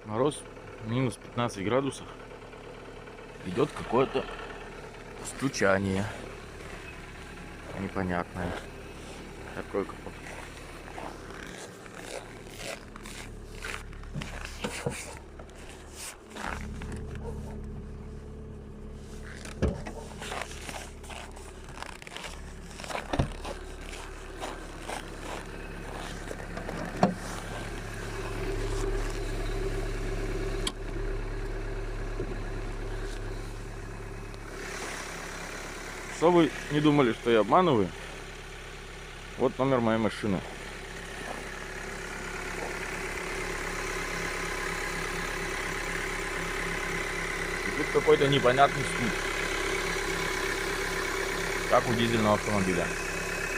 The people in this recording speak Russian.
Мороз минус 15 градусов. Идет какое-то стучание непонятное. Такой капот. Что вы не думали, что я обманываю? Вот номер моей машины. И тут какой-то непонятный стук, как у дизельного автомобиля.